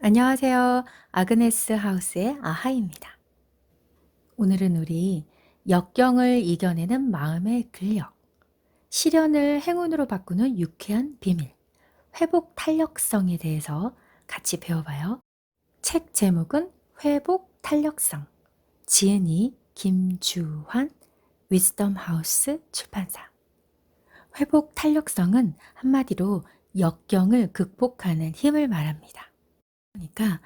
안녕하세요. 아그네스 하우스의 아하입니다. 오늘은 우리 역경을 이겨내는 마음의 근력, 시련을 행운으로 바꾸는 유쾌한 비밀, 회복 탄력성에 대해서 같이 배워봐요. 책 제목은 회복 탄력성, 지은이 김주환, 위즈덤 하우스 출판사. 회복 탄력성은 한마디로 역경을 극복하는 힘을 말합니다. 그러니까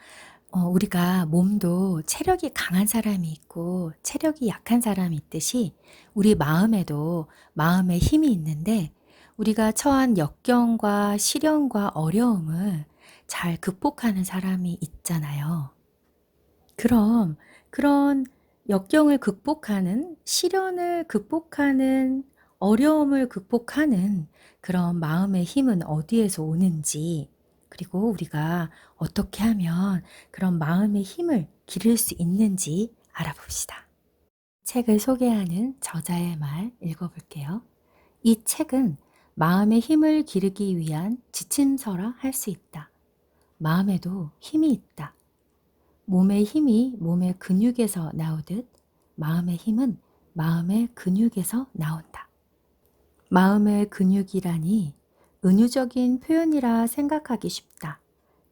우리가 몸도 체력이 강한 사람이 있고 체력이 약한 사람이 있듯이 우리 마음에도 마음의 힘이 있는데 우리가 처한 역경과 시련과 어려움을 잘 극복하는 사람이 있잖아요. 그럼 그런 역경을 극복하는, 시련을 극복하는, 어려움을 극복하는 그런 마음의 힘은 어디에서 오는지, 그리고 우리가 어떻게 하면 그런 마음의 힘을 기를 수 있는지 알아봅시다. 책을 소개하는 저자의 말 읽어볼게요. 이 책은 마음의 힘을 기르기 위한 지침서라 할 수 있다. 마음에도 힘이 있다. 몸의 힘이 몸의 근육에서 나오듯 마음의 힘은 마음의 근육에서 나온다. 마음의 근육이라니 은유적인 표현이라 생각하기 쉽다.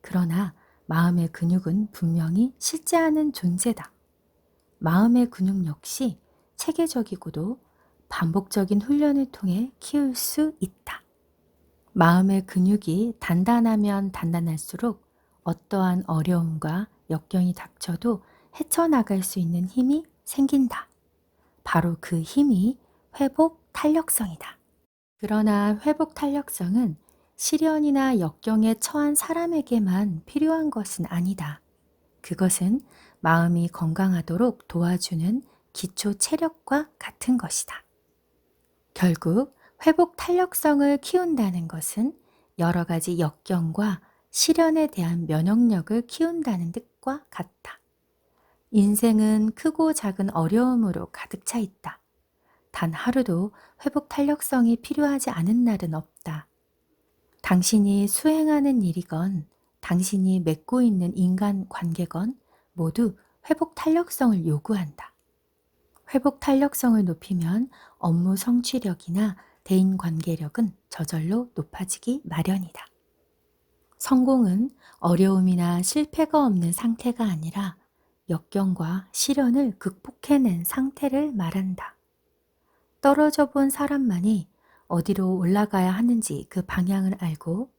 그러나 마음의 근육은 분명히 실제하는 존재다. 마음의 근육 역시 체계적이고도 반복적인 훈련을 통해 키울 수 있다. 마음의 근육이 단단하면 단단할수록 어떠한 어려움과 역경이 닥쳐도 헤쳐나갈 수 있는 힘이 생긴다. 바로 그 힘이 회복 탄력성이다. 그러나 회복 탄력성은 시련이나 역경에 처한 사람에게만 필요한 것은 아니다. 그것은 마음이 건강하도록 도와주는 기초 체력과 같은 것이다. 결국 회복 탄력성을 키운다는 것은 여러 가지 역경과 시련에 대한 면역력을 키운다는 뜻과 같다. 인생은 크고 작은 어려움으로 가득 차 있다. 단 하루도 회복 탄력성이 필요하지 않은 날은 없다. 당신이 수행하는 일이건 당신이 맺고 있는 인간 관계건 모두 회복 탄력성을 요구한다. 회복 탄력성을 높이면 업무 성취력이나 대인 관계력은 저절로 높아지기 마련이다. 성공은 어려움이나 실패가 없는 상태가 아니라 역경과 시련을 극복해낸 상태를 말한다. 떨어져 본 사람만이 어디로 올라가야 하는지 그 방향을 알고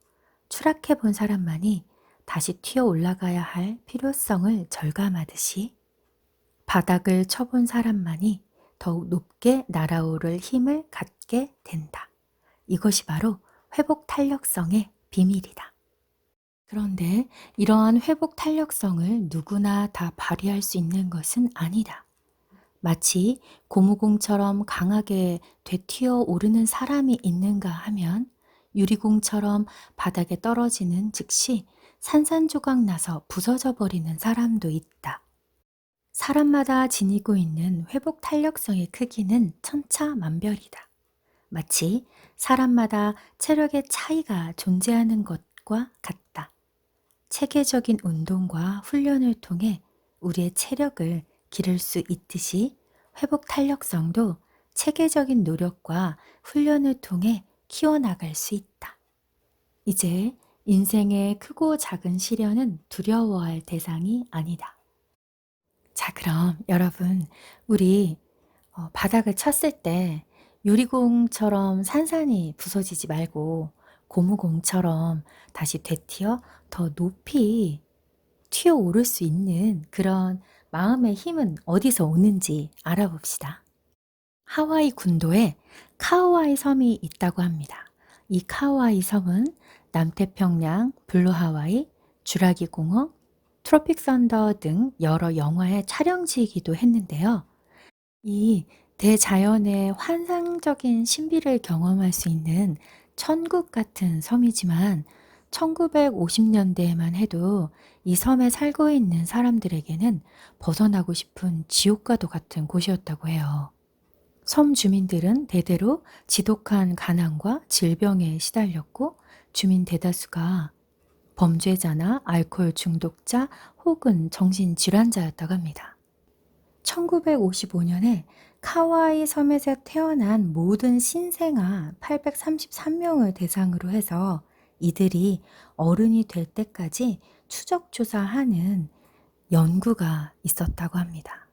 추락해 본 사람만이 다시 튀어 올라가야 할 필요성을 절감하듯이 바닥을 쳐본 사람만이 더욱 높게 날아오를 힘을 갖게 된다. 이것이 바로 회복 탄력성의 비밀이다. 그런데 이러한 회복 탄력성을 누구나 다 발휘할 수 있는 것은 아니다. 마치 고무공처럼 강하게 되튀어 오르는 사람이 있는가 하면 유리공처럼 바닥에 떨어지는 즉시 산산조각 나서 부서져 버리는 사람도 있다. 사람마다 지니고 있는 회복 탄력성의 크기는 천차만별이다. 마치 사람마다 체력의 차이가 존재하는 것과 같다. 체계적인 운동과 훈련을 통해 우리의 체력을 기를 수 있듯이 회복 탄력성도 체계적인 노력과 훈련을 통해 키워나갈 수 있다. 이제 인생의 크고 작은 시련은 두려워할 대상이 아니다. 자, 그럼 여러분, 우리 바닥을 쳤을 때 유리공처럼 산산이 부서지지 말고 고무공처럼 다시 되튀어 더 높이 튀어오를 수 있는 그런 마음의 힘은 어디서 오는지 알아봅시다. 하와이 군도에 카우아이 섬이 있다고 합니다. 이 카우아이 섬은 남태평양, 블루 하와이, 주라기 공원, 트로픽 선더 등 여러 영화의 촬영지이기도 했는데요. 이 대자연의 환상적인 신비를 경험할 수 있는 천국 같은 섬이지만 1950년대에만 해도 이 섬에 살고 있는 사람들에게는 벗어나고 싶은 지옥과도 같은 곳이었다고 해요. 섬 주민들은 대대로 지독한 가난과 질병에 시달렸고 주민 대다수가 범죄자나 알코올 중독자 혹은 정신질환자였다고 합니다. 1955년에 카와이 섬에서 태어난 모든 신생아 833명을 대상으로 해서 이들이 어른이 될 때까지 추적 조사하는 연구가 있었다고 합니다.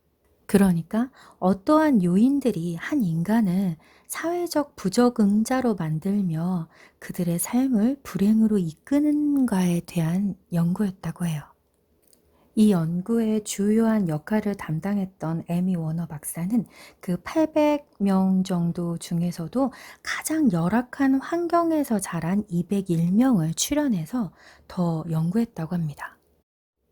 그러니까 어떠한 요인들이 한 인간을 사회적 부적응자로 만들며 그들의 삶을 불행으로 이끄는가에 대한 연구였다고 해요. 이 연구의 주요한 역할을 담당했던 에미 워너 박사는 그 800명 정도 중에서도 가장 열악한 환경에서 자란 201명을 출연해서 더 연구했다고 합니다.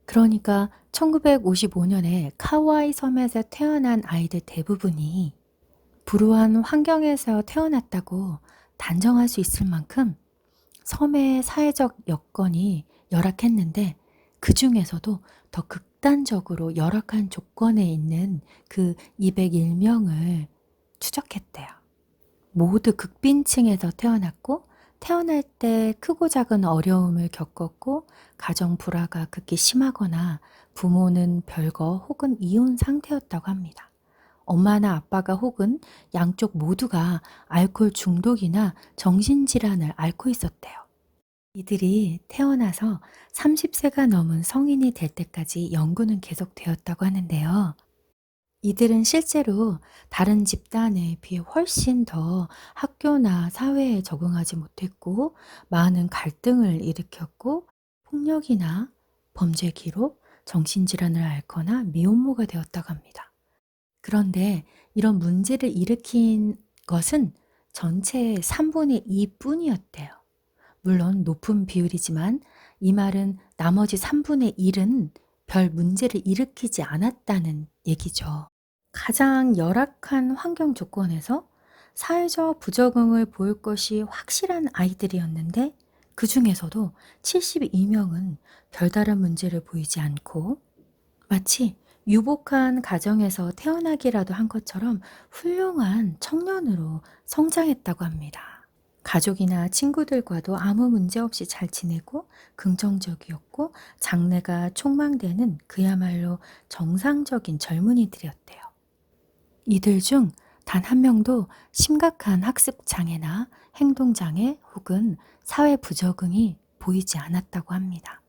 그러니까 1955년에 카와이 섬에서 태어난 아이들 대부분이 불우한 환경에서 태어났다고 단정할 수 있을 만큼 섬의 사회적 여건이 열악했는데 그 중에서도 더 극단적으로 열악한 조건에 있는 그 201명을 추적했대요. 모두 극빈층에서 태어났고 태어날 때 크고 작은 어려움을 겪었고 가정 불화가 극히 심하거나 부모는 별거 혹은 이혼 상태였다고 합니다. 엄마나 아빠가 혹은 양쪽 모두가 알코올 중독이나 정신질환을 앓고 있었대요. 이들이 태어나서 30세가 넘은 성인이 될 때까지 연구는 계속되었다고 하는데요. 이들은 실제로 다른 집단에 비해 훨씬 더 학교나 사회에 적응하지 못했고 많은 갈등을 일으켰고 폭력이나 범죄 기록, 정신질환을 앓거나 미혼모가 되었다고 합니다. 그런데 이런 문제를 일으킨 것은 전체의 3분의 2뿐이었대요. 물론 높은 비율이지만 이 말은 나머지 3분의 1은 별 문제를 일으키지 않았다는 얘기죠. 가장 열악한 환경 조건에서 사회적 부적응을 보일 것이 확실한 아이들이었는데 그 중에서도 72명은 별다른 문제를 보이지 않고 마치 유복한 가정에서 태어나기라도 한 것처럼 훌륭한 청년으로 성장했다고 합니다. 가족이나 친구들과도 아무 문제 없이 잘 지내고 긍정적이었고 장래가 촉망되는 그야말로 정상적인 젊은이들이었대요. 이들 중 단 한 명도 심각한 학습 장애나 행동 장애 혹은 사회 부적응이 보이지 않았다고 합니다.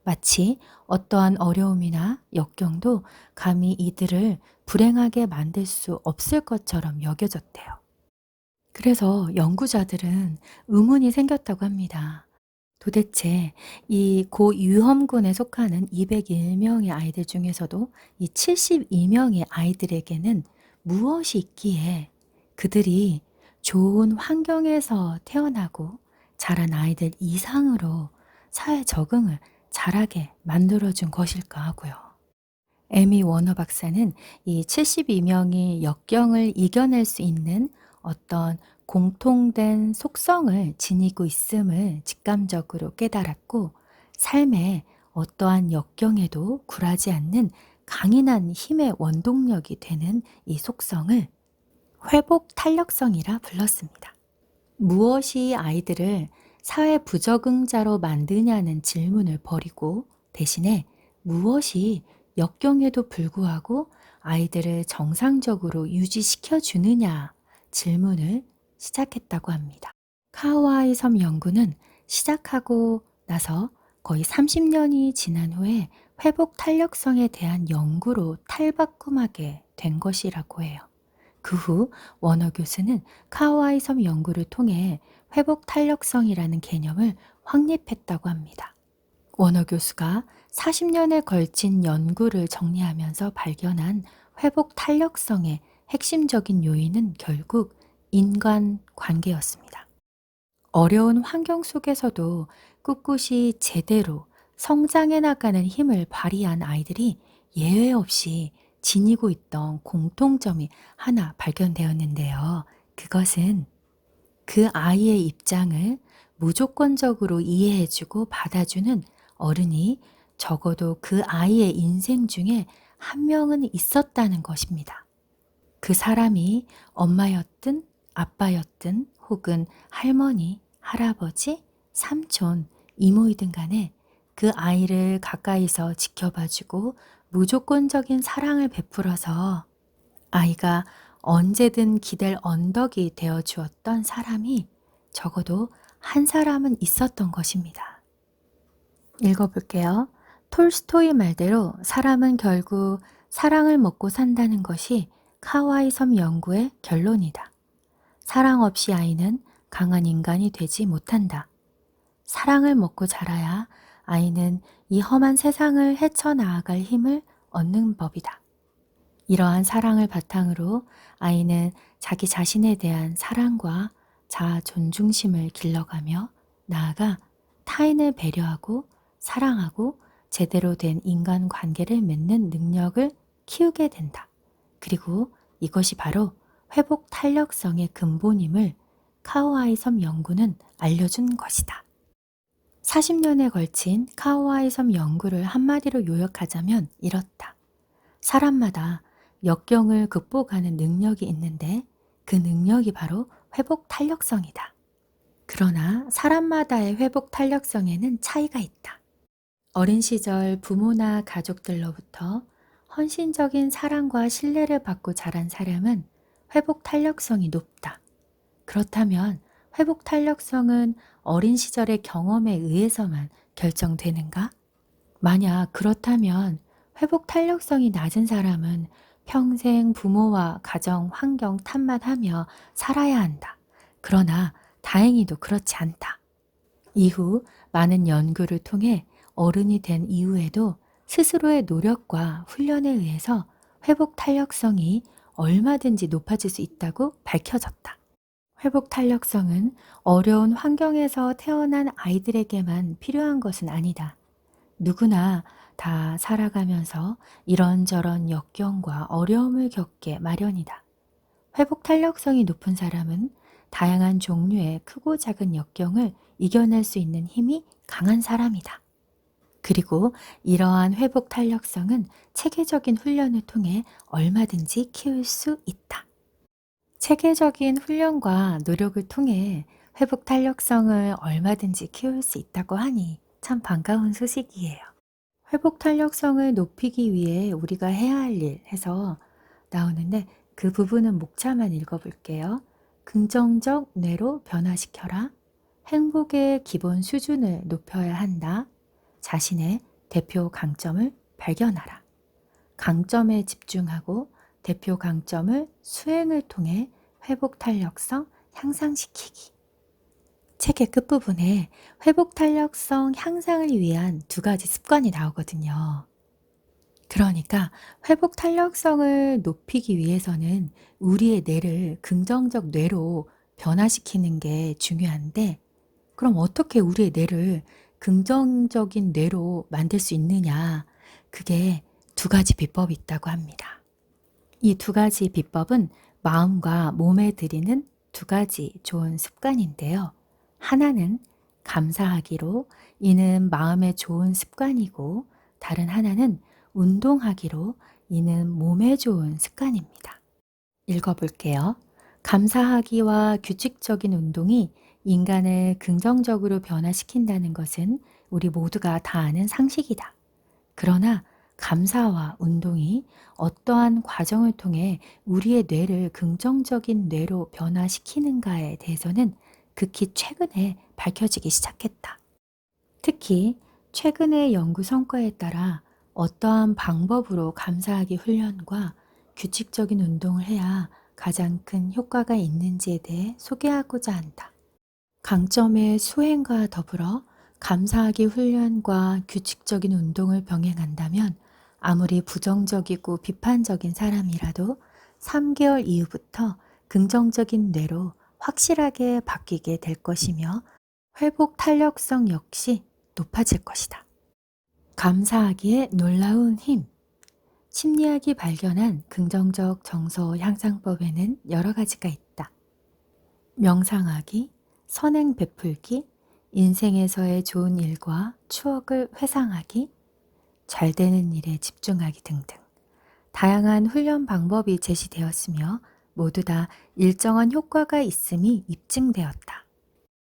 마치 어떠한 어려움이나 역경도 감히 이들을 불행하게 만들 수 없을 것처럼 여겨졌대요. 그래서 연구자들은 의문이 생겼다고 합니다. 도대체 이 고위험군에 속하는 201명의 아이들 중에서도 이 72명의 아이들에게는 무엇이 있기에 그들이 좋은 환경에서 태어나고 자란 아이들 이상으로 사회 적응을 잘하게 만들어준 것일까 하고요. 에미 워너 박사는 이 72명이 역경을 이겨낼 수 있는 어떤 공통된 속성을 지니고 있음을 직감적으로 깨달았고 삶에 어떠한 역경에도 굴하지 않는 강인한 힘의 원동력이 되는 이 속성을 회복 탄력성이라 불렀습니다. 무엇이 아이들을 사회 부적응자로 만드냐는 질문을 버리고 대신에 무엇이 역경에도 불구하고 아이들을 정상적으로 유지시켜 주느냐 질문을 시작했다고 합니다. 카와이 섬 연구는 시작하고 나서 거의 30년이 지난 후에 회복 탄력성에 대한 연구로 탈바꿈하게 된 것이라고 해요. 그 후 워너 교수는 카와이 섬 연구를 통해 회복 탄력성이라는 개념을 확립했다고 합니다. 워너 교수가 40년에 걸친 연구를 정리하면서 발견한 회복 탄력성의 핵심적인 요인은 결국 인간 관계였습니다. 어려운 환경 속에서도 꿋꿋이 제대로 성장해 나가는 힘을 발휘한 아이들이 예외 없이 지니고 있던 공통점이 하나 발견되었는데요. 그것은 그 아이의 입장을 무조건적으로 이해해주고 받아주는 어른이 적어도 그 아이의 인생 중에 한 명은 있었다는 것입니다. 그 사람이 엄마였든 아빠였든 혹은 할머니, 할아버지, 삼촌, 이모이든 간에 그 아이를 가까이서 지켜봐주고 무조건적인 사랑을 베풀어서 아이가 언제든 기댈 언덕이 되어 주었던 사람이 적어도 한 사람은 있었던 것입니다. 읽어볼게요. 톨스토이 말대로 사람은 결국 사랑을 먹고 산다는 것이 카와이 섬 연구의 결론이다. 사랑 없이 아이는 강한 인간이 되지 못한다. 사랑을 먹고 자라야 아이는 이 험한 세상을 헤쳐나아갈 힘을 얻는 법이다. 이러한 사랑을 바탕으로 아이는 자기 자신에 대한 사랑과 자아 존중심을 길러가며 나아가 타인을 배려하고 사랑하고 제대로 된 인간 관계를 맺는 능력을 키우게 된다. 그리고 이것이 바로 회복 탄력성의 근본임을 카오아이 섬 연구는 알려준 것이다. 40년에 걸친 카오아이 섬 연구를 한마디로 요약하자면 이렇다. 사람마다 역경을 극복하는 능력이 있는데 그 능력이 바로 회복 탄력성이다. 그러나 사람마다의 회복 탄력성에는 차이가 있다. 어린 시절 부모나 가족들로부터 헌신적인 사랑과 신뢰를 받고 자란 사람은 회복 탄력성이 높다. 그렇다면 회복 탄력성은 어린 시절의 경험에 의해서만 결정되는가? 만약 그렇다면 회복 탄력성이 낮은 사람은 평생 부모와 가정 환경 탓만 하며 살아야 한다. 그러나 다행히도 그렇지 않다. 이후 많은 연구를 통해 어른이 된 이후에도 스스로의 노력과 훈련에 의해서 회복 탄력성이 얼마든지 높아질 수 있다고 밝혀졌다. 회복 탄력성은 어려운 환경에서 태어난 아이들에게만 필요한 것은 아니다. 누구나 다 살아가면서 이런저런 역경과 어려움을 겪게 마련이다. 회복 탄력성이 높은 사람은 다양한 종류의 크고 작은 역경을 이겨낼 수 있는 힘이 강한 사람이다. 그리고 이러한 회복 탄력성은 체계적인 훈련을 통해 얼마든지 키울 수 있다. 체계적인 훈련과 노력을 통해 회복 탄력성을 얼마든지 키울 수 있다고 하니 참 반가운 소식이에요. 회복 탄력성을 높이기 위해 우리가 해야 할 일 해서 나오는데 그 부분은 목차만 읽어볼게요. 긍정적 뇌로 변화시켜라. 행복의 기본 수준을 높여야 한다. 자신의 대표 강점을 발견하라. 강점에 집중하고 대표 강점을 수행을 통해 회복 탄력성 향상시키기. 책의 끝부분에 회복 탄력성 향상을 위한 2가지 습관이 나오거든요. 그러니까 회복 탄력성을 높이기 위해서는 우리의 뇌를 긍정적 뇌로 변화시키는 게 중요한데, 그럼 어떻게 우리의 뇌를 긍정적인 뇌로 만들 수 있느냐? 그게 2가지 비법이 있다고 합니다. 이 2가지 비법은 마음과 몸에 들이는 2가지 좋은 습관인데요. 하나는 감사하기로, 이는 마음에 좋은 습관이고, 다른 하나는 운동하기로, 이는 몸에 좋은 습관입니다. 읽어볼게요. 감사하기와 규칙적인 운동이 인간을 긍정적으로 변화시킨다는 것은 우리 모두가 다 아는 상식이다. 그러나 감사와 운동이 어떠한 과정을 통해 우리의 뇌를 긍정적인 뇌로 변화시키는가에 대해서는 극히 최근에 밝혀지기 시작했다. 특히 최근의 연구 성과에 따라 어떠한 방법으로 감사하기 훈련과 규칙적인 운동을 해야 가장 큰 효과가 있는지에 대해 소개하고자 한다. 강점의 수행과 더불어 감사하기 훈련과 규칙적인 운동을 병행한다면 아무리 부정적이고 비판적인 사람이라도 3개월 이후부터 긍정적인 뇌로 확실하게 바뀌게 될 것이며 회복 탄력성 역시 높아질 것이다. 감사하기의 놀라운 힘. 심리학이 발견한 긍정적 정서 향상법에는 여러 가지가 있다. 명상하기, 선행 베풀기, 인생에서의 좋은 일과 추억을 회상하기, 잘 되는 일에 집중하기 등등. 다양한 훈련 방법이 제시되었으며 모두 다 일정한 효과가 있음이 입증되었다.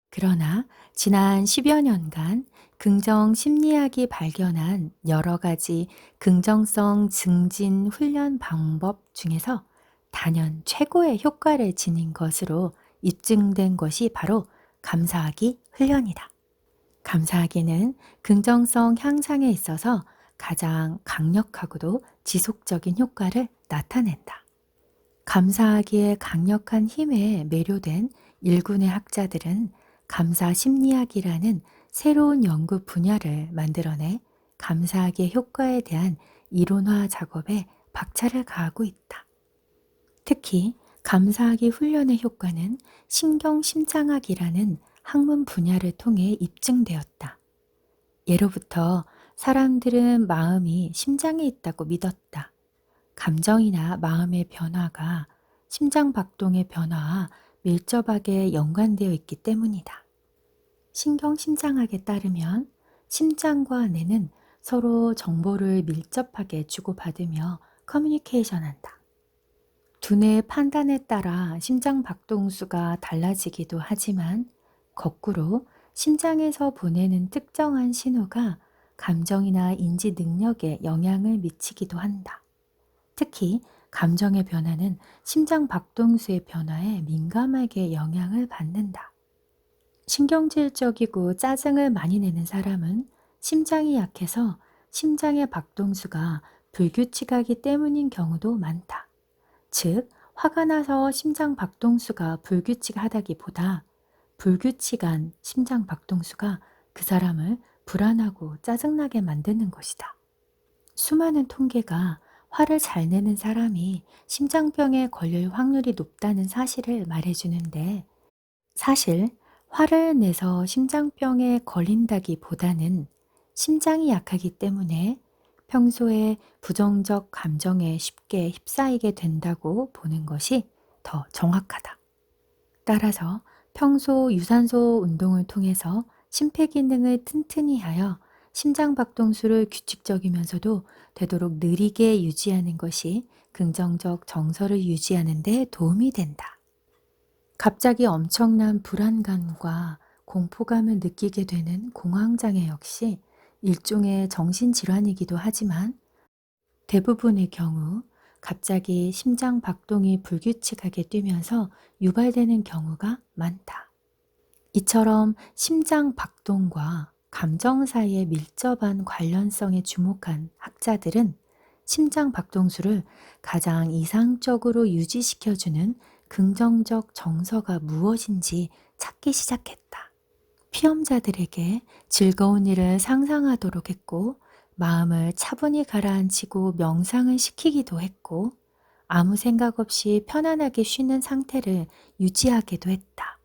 그러나 지난 10여 년간 긍정 심리학이 발견한 여러 가지 긍정성 증진 훈련 방법 중에서 단연 최고의 효과를 지닌 것으로 입증된 것이 바로 감사하기 훈련이다. 감사하기는 긍정성 향상에 있어서 가장 강력하고도 지속적인 효과를 나타낸다. 감사하기의 강력한 힘에 매료된 일군의 학자들은 감사 심리학이라는 새로운 연구 분야를 만들어내 감사하기의 효과에 대한 이론화 작업에 박차를 가하고 있다. 특히 감사하기 훈련의 효과는 신경심장학이라는 학문 분야를 통해 입증되었다. 예로부터 사람들은 마음이 심장에 있다고 믿었다. 감정이나 마음의 변화가 심장 박동의 변화와 밀접하게 연관되어 있기 때문이다. 신경심장학에 따르면 심장과 뇌는 서로 정보를 밀접하게 주고받으며 커뮤니케이션한다. 두뇌의 판단에 따라 심장 박동수가 달라지기도 하지만 거꾸로 심장에서 보내는 특정한 신호가 감정이나 인지 능력에 영향을 미치기도 한다. 특히 감정의 변화는 심장 박동수의 변화에 민감하게 영향을 받는다. 신경질적이고 짜증을 많이 내는 사람은 심장이 약해서 심장의 박동수가 불규칙하기 때문인 경우도 많다. 즉, 화가 나서 심장 박동수가 불규칙하다기보다 불규칙한 심장 박동수가 그 사람을 불안하고 짜증나게 만드는 것이다. 수많은 통계가 화를 잘 내는 사람이 심장병에 걸릴 확률이 높다는 사실을 말해주는데, 사실 화를 내서 심장병에 걸린다기보다는 심장이 약하기 때문에 평소에 부정적 감정에 쉽게 휩싸이게 된다고 보는 것이 더 정확하다. 따라서 평소 유산소 운동을 통해서 심폐기능을 튼튼히 하여 심장 박동수를 규칙적이면서도 되도록 느리게 유지하는 것이 긍정적 정서를 유지하는 데 도움이 된다. 갑자기 엄청난 불안감과 공포감을 느끼게 되는 공황장애 역시 일종의 정신질환이기도 하지만 대부분의 경우 갑자기 심장 박동이 불규칙하게 뛰면서 유발되는 경우가 많다. 이처럼 심장 박동과 감정 사이의 밀접한 관련성에 주목한 학자들은 심장 박동수를 가장 이상적으로 유지시켜주는 긍정적 정서가 무엇인지 찾기 시작했다. 피험자들에게 즐거운 일을 상상하도록 했고, 마음을 차분히 가라앉히고 명상을 시키기도 했고, 아무 생각 없이 편안하게 쉬는 상태를 유지하기도 했다.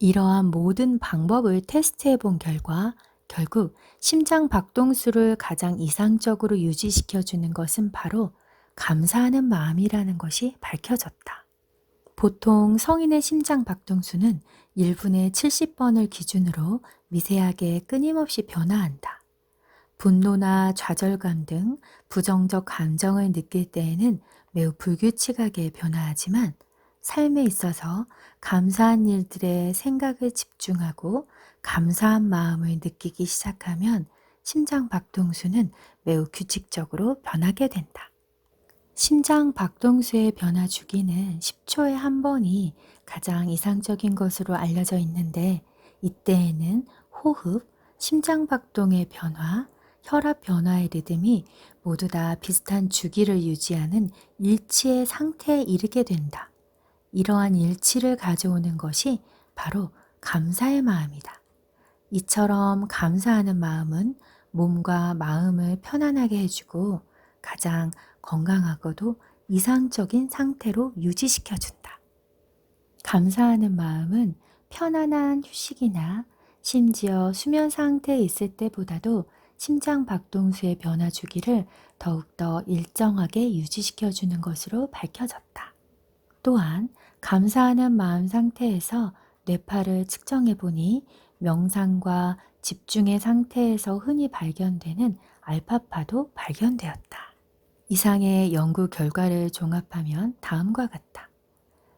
이러한 모든 방법을 테스트해 본 결과 결국 심장 박동수를 가장 이상적으로 유지시켜주는 것은 바로 감사하는 마음이라는 것이 밝혀졌다. 보통 성인의 심장 박동수는 1분에 70번을 기준으로 미세하게 끊임없이 변화한다. 분노나 좌절감 등 부정적 감정을 느낄 때에는 매우 불규칙하게 변화하지만 삶에 있어서 감사한 일들에 생각을 집중하고 감사한 마음을 느끼기 시작하면 심장 박동수는 매우 규칙적으로 변하게 된다. 심장 박동수의 변화 주기는 10초에 한 번이 가장 이상적인 것으로 알려져 있는데, 이때에는 호흡, 심장 박동의 변화, 혈압 변화의 리듬이 모두 다 비슷한 주기를 유지하는 일치의 상태에 이르게 된다. 이러한 일치를 가져오는 것이 바로 감사의 마음이다. 이처럼 감사하는 마음은 몸과 마음을 편안하게 해주고 가장 건강하고도 이상적인 상태로 유지시켜준다. 감사하는 마음은 편안한 휴식이나 심지어 수면 상태에 있을 때보다도 심장 박동수의 변화 주기를 더욱더 일정하게 유지시켜주는 것으로 밝혀졌다. 또한 감사하는 마음 상태에서 뇌파를 측정해 보니 명상과 집중의 상태에서 흔히 발견되는 알파파도 발견되었다. 이상의 연구 결과를 종합하면 다음과 같다.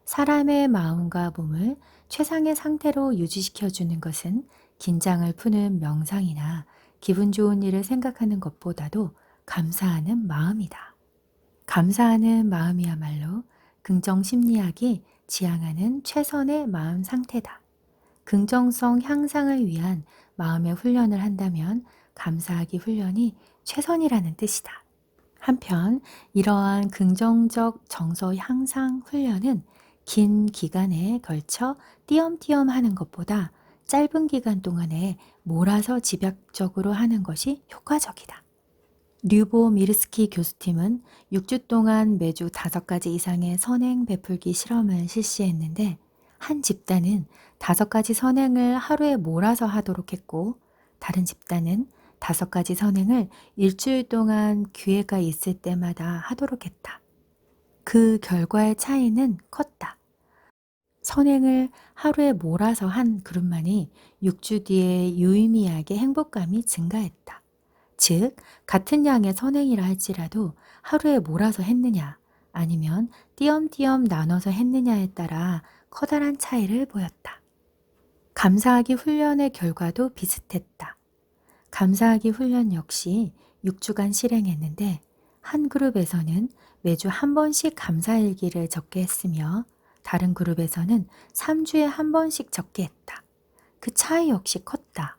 사람의 마음과 몸을 최상의 상태로 유지시켜주는 것은 긴장을 푸는 명상이나 기분 좋은 일을 생각하는 것보다도 감사하는 마음이다. 감사하는 마음이야말로 긍정 심리학이 지향하는 최선의 마음 상태다. 긍정성 향상을 위한 마음의 훈련을 한다면 감사하기 훈련이 최선이라는 뜻이다. 한편 이러한 긍정적 정서 향상 훈련은 긴 기간에 걸쳐 띄엄띄엄 하는 것보다 짧은 기간 동안에 몰아서 집약적으로 하는 것이 효과적이다. 류보 미르스키 교수팀은 6주 동안 매주 5가지 이상의 선행 베풀기 실험을 실시했는데 한 집단은 5가지 선행을 하루에 몰아서 하도록 했고 다른 집단은 5가지 선행을 일주일 동안 기회가 있을 때마다 하도록 했다. 그 결과의 차이는 컸다. 선행을 하루에 몰아서 한 그룹만이 6주 뒤에 유의미하게 행복감이 증가했다. 즉, 같은 양의 선행이라 할지라도 하루에 몰아서 했느냐 아니면 띄엄띄엄 나눠서 했느냐에 따라 커다란 차이를 보였다. 감사하기 훈련의 결과도 비슷했다. 감사하기 훈련 역시 6주간 실행했는데 한 그룹에서는 매주 한 번씩 감사일기를 적게 했으며 다른 그룹에서는 3주에 한 번씩 적게 했다. 그 차이 역시 컸다.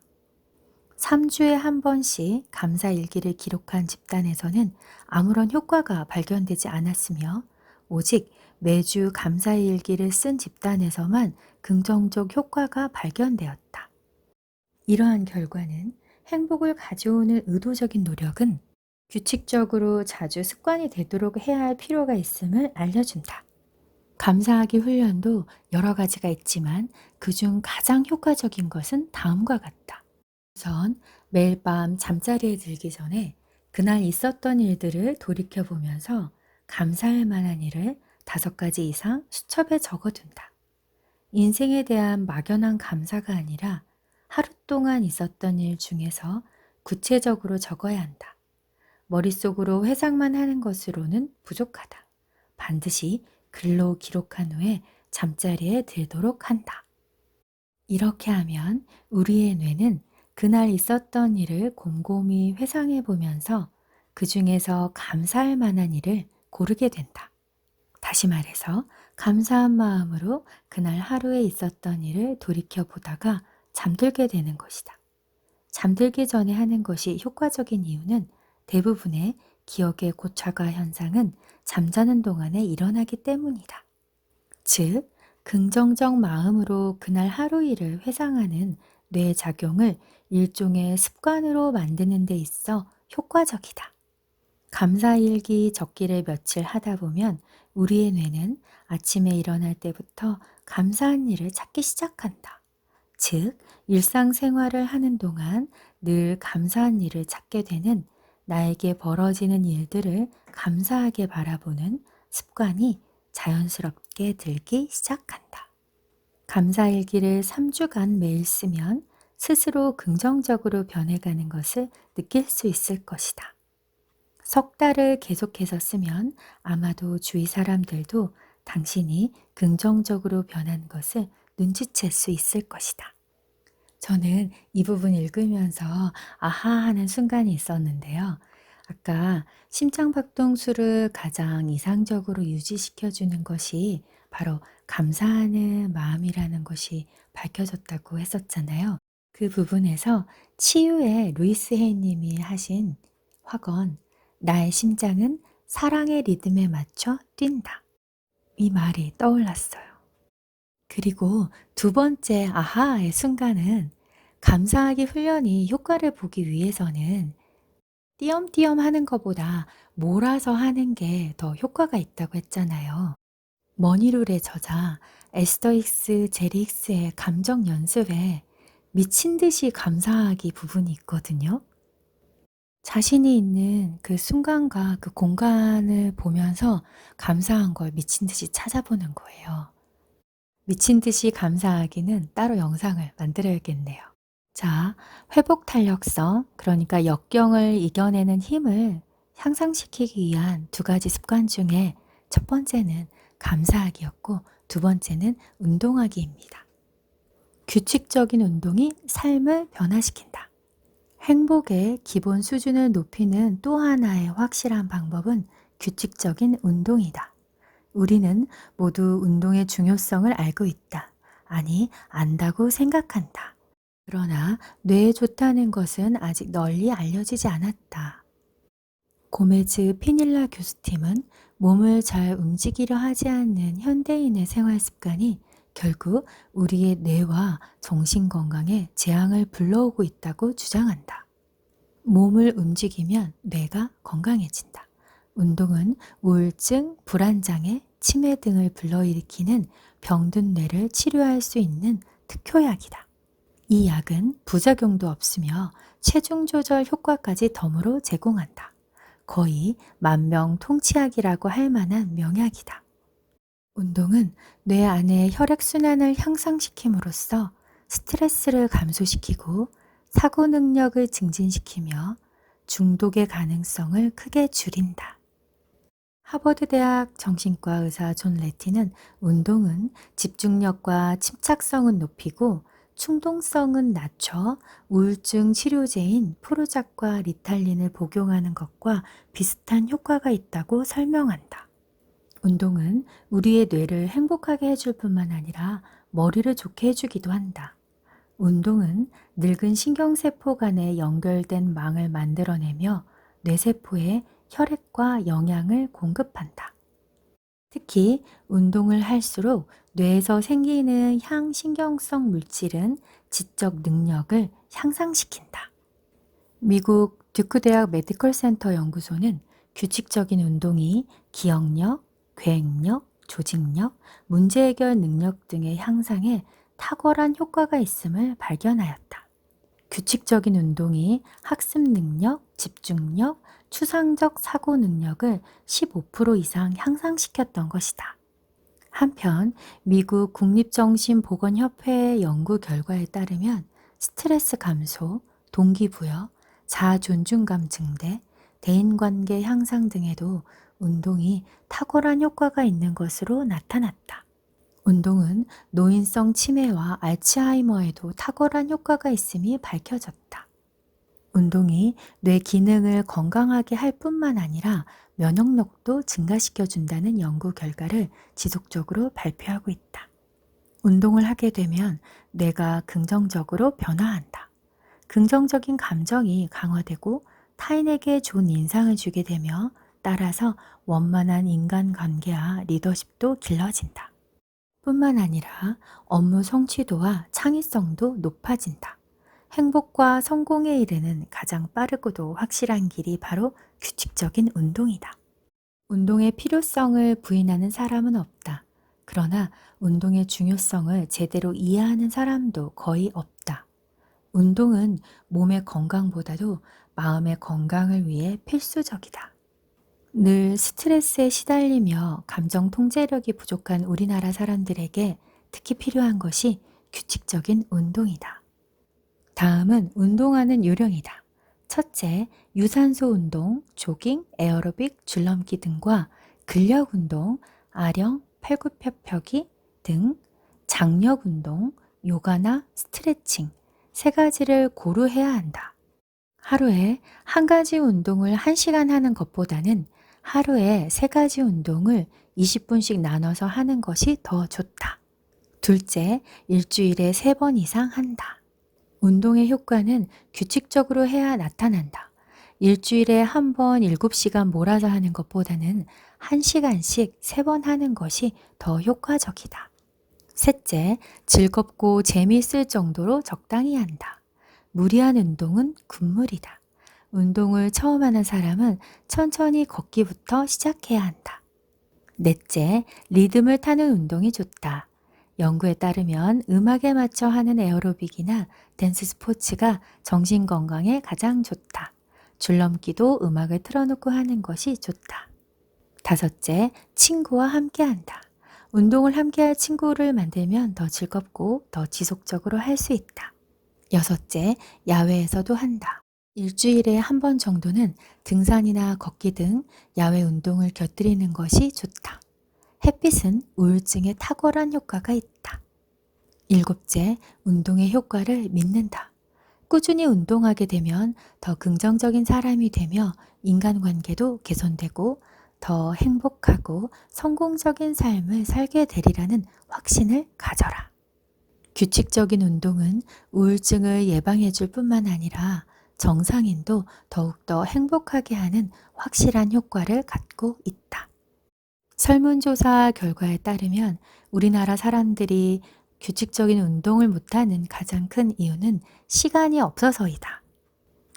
3주에 한 번씩 감사일기를 기록한 집단에서는 아무런 효과가 발견되지 않았으며 오직 매주 감사일기를 쓴 집단에서만 긍정적 효과가 발견되었다. 이러한 결과는 행복을 가져오는 의도적인 노력은 규칙적으로 자주 습관이 되도록 해야 할 필요가 있음을 알려준다. 감사하기 훈련도 여러 가지가 있지만 그중 가장 효과적인 것은 다음과 같다. 우선 매일 밤 잠자리에 들기 전에 그날 있었던 일들을 돌이켜보면서 감사할 만한 일을 5가지 이상 수첩에 적어둔다. 인생에 대한 막연한 감사가 아니라 하루 동안 있었던 일 중에서 구체적으로 적어야 한다. 머릿속으로 회상만 하는 것으로는 부족하다. 반드시 글로 기록한 후에 잠자리에 들도록 한다. 이렇게 하면 우리의 뇌는 그날 있었던 일을 곰곰이 회상해 보면서 그 중에서 감사할 만한 일을 고르게 된다. 다시 말해서 감사한 마음으로 그날 하루에 있었던 일을 돌이켜 보다가 잠들게 되는 것이다. 잠들기 전에 하는 것이 효과적인 이유는 대부분의 기억의 고착화 현상은 잠자는 동안에 일어나기 때문이다. 즉, 긍정적 마음으로 그날 하루 일을 회상하는 뇌 작용을 일종의 습관으로 만드는 데 있어 효과적이다. 감사일기 적기를 며칠 하다 보면 우리의 뇌는 아침에 일어날 때부터 감사한 일을 찾기 시작한다. 즉, 일상생활을 하는 동안 늘 감사한 일을 찾게 되는 나에게 벌어지는 일들을 감사하게 바라보는 습관이 자연스럽게 들기 시작한다. 감사일기를 3주간 매일 쓰면 스스로 긍정적으로 변해가는 것을 느낄 수 있을 것이다. 석 달을 계속해서 쓰면 아마도 주위 사람들도 당신이 긍정적으로 변한 것을 눈치챌 수 있을 것이다. 저는 이 부분 읽으면서 아하 하는 순간이 있었는데요. 아까 심장박동수를 가장 이상적으로 유지시켜주는 것이 바로 감사하는 마음이라는 것이 밝혀졌다고 했었잖아요. 그 부분에서 치유의 루이스 헤이 님이 하신 확언, 나의 심장은 사랑의 리듬에 맞춰 뛴다. 이 말이 떠올랐어요. 그리고 두 번째 아하의 순간은 감사하기 훈련이 효과를 보기 위해서는 띄엄띄엄 하는 것보다 몰아서 하는 게 더 효과가 있다고 했잖아요. 머니룰의 저자 에스더 제리 힉스의 감정 연습에 미친 듯이 감사하기 부분이 있거든요. 자신이 있는 그 순간과 그 공간을 보면서 감사한 걸 미친 듯이 찾아보는 거예요. 미친 듯이 감사하기는 따로 영상을 만들어야겠네요. 자, 회복 탄력성, 그러니까 역경을 이겨내는 힘을 향상시키기 위한 2가지 습관 중에 첫 번째는 감사하기였고 두 번째는 운동하기입니다. 규칙적인 운동이 삶을 변화시킨다. 행복의 기본 수준을 높이는 또 하나의 확실한 방법은 규칙적인 운동이다. 우리는 모두 운동의 중요성을 알고 있다. 아니, 안다고 생각한다. 그러나 뇌에 좋다는 것은 아직 널리 알려지지 않았다. 고메즈 피닐라 교수팀은 몸을 잘 움직이려 하지 않는 현대인의 생활 습관이 결국 우리의 뇌와 정신 건강에 재앙을 불러오고 있다고 주장한다. 몸을 움직이면 뇌가 건강해진다. 운동은 우울증, 불안장애, 치매 등을 불러일으키는 병든 뇌를 치료할 수 있는 특효약이다. 이 약은 부작용도 없으며 체중 조절 효과까지 덤으로 제공한다. 거의 만병통치약이라고 할 만한 명약이다. 운동은 뇌 안의 혈액순환을 향상시킴으로써 스트레스를 감소시키고 사고 능력을 증진시키며 중독의 가능성을 크게 줄인다. 하버드 대학 정신과 의사 존 레티는 운동은 집중력과 침착성은 높이고 충동성은 낮춰 우울증 치료제인 프로작과 리탈린을 복용하는 것과 비슷한 효과가 있다고 설명한다. 운동은 우리의 뇌를 행복하게 해줄 뿐만 아니라 머리를 좋게 해주기도 한다. 운동은 늙은 신경세포 간에 연결된 망을 만들어내며 뇌세포에 혈액과 영양을 공급한다. 특히 운동을 할수록 뇌에서 생기는 향신경성 물질은 지적 능력을 향상시킨다. 미국 듀크 대학 메디컬 센터 연구소는 규칙적인 운동이 기억력, 계획력, 조직력, 문제 해결 능력 등의 향상에 탁월한 효과가 있음을 발견하였다. 규칙적인 운동이 학습 능력, 집중력, 추상적 사고 능력을 15% 이상 향상시켰던 것이다. 한편 미국 국립정신보건협회의 연구 결과에 따르면 스트레스 감소, 동기부여, 자존중감 증대, 대인관계 향상 등에도 운동이 탁월한 효과가 있는 것으로 나타났다. 운동은 노인성 치매와 알츠하이머에도 탁월한 효과가 있음이 밝혀졌다. 운동이 뇌 기능을 건강하게 할 뿐만 아니라 면역력도 증가시켜준다는 연구 결과를 지속적으로 발표하고 있다. 운동을 하게 되면 뇌가 긍정적으로 변화한다. 긍정적인 감정이 강화되고 타인에게 좋은 인상을 주게 되며 따라서 원만한 인간관계와 리더십도 길러진다. 뿐만 아니라 업무 성취도와 창의성도 높아진다. 행복과 성공에 이르는 가장 빠르고도 확실한 길이 바로 규칙적인 운동이다. 운동의 필요성을 부인하는 사람은 없다. 그러나 운동의 중요성을 제대로 이해하는 사람도 거의 없다. 운동은 몸의 건강보다도 마음의 건강을 위해 필수적이다. 늘 스트레스에 시달리며 감정 통제력이 부족한 우리나라 사람들에게 특히 필요한 것이 규칙적인 운동이다. 다음은 운동하는 요령이다. 첫째, 유산소 운동, 조깅, 에어로빅, 줄넘기 등과 근력 운동, 아령, 팔굽혀펴기 등 장력 운동, 요가나 스트레칭 세 가지를 고루 해야 한다. 하루에 한 가지 운동을 1시간 하는 것보다는 하루에 3가지 운동을 20분씩 나눠서 하는 것이 더 좋다. 둘째, 일주일에 3번 이상 한다. 운동의 효과는 규칙적으로 해야 나타난다. 일주일에 한 번 7시간 몰아서 하는 것보다는 1시간씩 3번 하는 것이 더 효과적이다. 셋째, 즐겁고 재미있을 정도로 적당히 한다. 무리한 운동은 군물이다. 운동을 처음 하는 사람은 천천히 걷기부터 시작해야 한다. 넷째, 리듬을 타는 운동이 좋다. 연구에 따르면 음악에 맞춰 하는 에어로빅이나 댄스 스포츠가 정신 건강에 가장 좋다. 줄넘기도 음악을 틀어놓고 하는 것이 좋다. 다섯째, 친구와 함께 한다. 운동을 함께 할 친구를 만들면 더 즐겁고 더 지속적으로 할 수 있다. 여섯째, 야외에서도 한다. 일주일에 한 번 정도는 등산이나 걷기 등 야외 운동을 곁들이는 것이 좋다. 햇빛은 우울증에 탁월한 효과가 있다. 일곱째, 운동의 효과를 믿는다. 꾸준히 운동하게 되면 더 긍정적인 사람이 되며 인간관계도 개선되고 더 행복하고 성공적인 삶을 살게 되리라는 확신을 가져라. 규칙적인 운동은 우울증을 예방해 줄 뿐만 아니라 정상인도 더욱더 행복하게 하는 확실한 효과를 갖고 있다. 설문조사 결과에 따르면 우리나라 사람들이 규칙적인 운동을 못하는 가장 큰 이유는 시간이 없어서이다.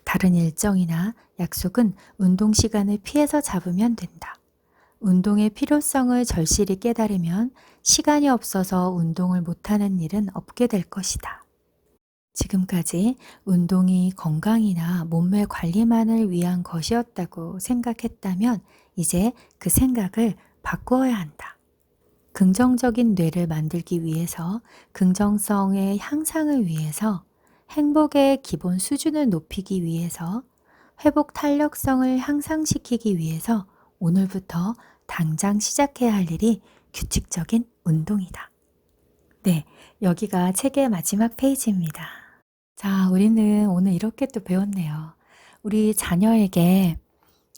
다른 일정이나 약속은 운동 시간을 피해서 잡으면 된다. 운동의 필요성을 절실히 깨달으면 시간이 없어서 운동을 못하는 일은 없게 될 것이다. 지금까지 운동이 건강이나 몸매 관리만을 위한 것이었다고 생각했다면 이제 그 생각을 바꾸어야 한다. 긍정적인 뇌를 만들기 위해서, 긍정성의 향상을 위해서, 행복의 기본 수준을 높이기 위해서, 회복 탄력성을 향상시키기 위해서 오늘부터 당장 시작해야 할 일이 규칙적인 운동이다. 네, 여기가 책의 마지막 페이지입니다. 자, 우리는 오늘 이렇게 또 배웠네요. 우리 자녀에게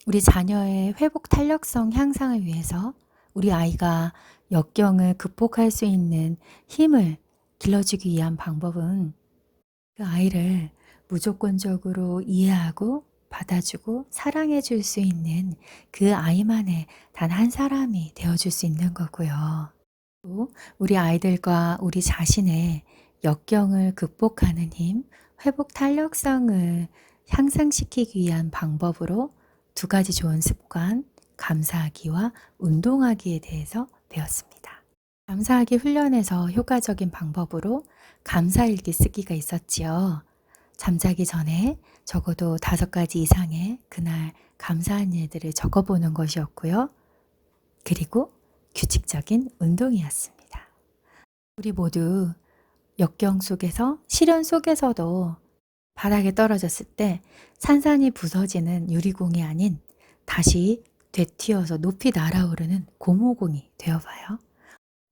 우리 자녀의 회복 탄력성 향상을 위해서 우리 아이가 역경을 극복할 수 있는 힘을 길러주기 위한 방법은 그 아이를 무조건적으로 이해하고 받아주고 사랑해 줄 수 있는 그 아이만의 단 한 사람이 되어줄 수 있는 거고요. 또 우리 아이들과 우리 자신의 역경을 극복하는 힘, 회복 탄력성을 향상시키기 위한 방법으로 두 가지 좋은 습관, 감사하기와 운동하기에 대해서 배웠습니다. 감사하기 훈련에서 효과적인 방법으로 감사일기 쓰기가 있었지요. 잠자기 전에 적어도 5가지 이상의 그날 감사한 일들을 적어보는 것이었고요. 그리고 규칙적인 운동이었습니다. 우리 모두 역경 속에서, 시련 속에서도 바닥에 떨어졌을 때 산산이 부서지는 유리공이 아닌 다시 되튀어서 높이 날아오르는 고무공이 되어봐요.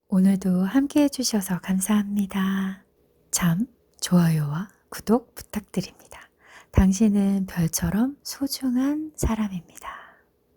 오늘도 함께 해주셔서 감사합니다. 참, 좋아요와 구독 부탁드립니다. 당신은 별처럼 소중한 사람입니다.